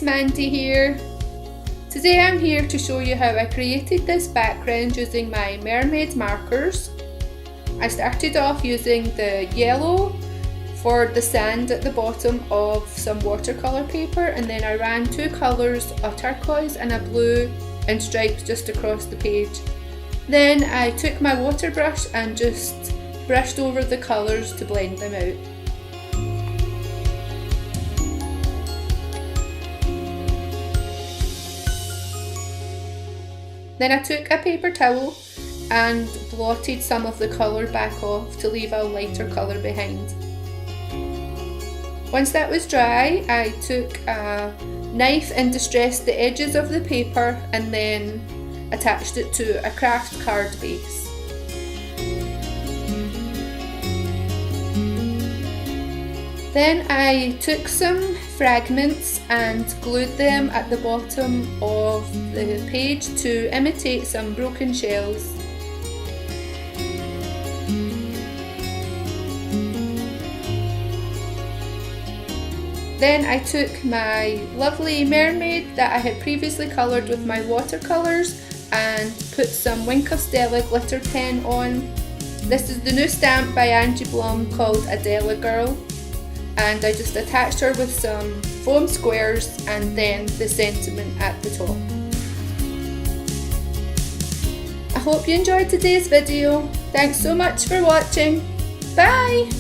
Mandy here. Today I'm here to show you how I created this background using my Mermaid markers. I started off using the yellow for the sand at the bottom of some watercolour paper, and then I ran two colours, a turquoise and a blue, in stripes just across the page. Then I took my water brush and just brushed over the colours to blend them out. Then I took a paper towel and blotted some of the colour back off to leave a lighter colour behind. Once that was dry, I took a knife and distressed the edges of the paper and then attached it to a craft card base. Then I took some fragments and glued them at the bottom of the page to imitate some broken shells. Then I took my lovely mermaid that I had previously coloured with my watercolours and put some Wink of Stella glitter pen on. This is the new stamp by Angie Blum called Adele Girl, and I just attached her with some foam squares and then the sentiment at the top. I hope you enjoyed today's video. Thanks so much for watching. Bye!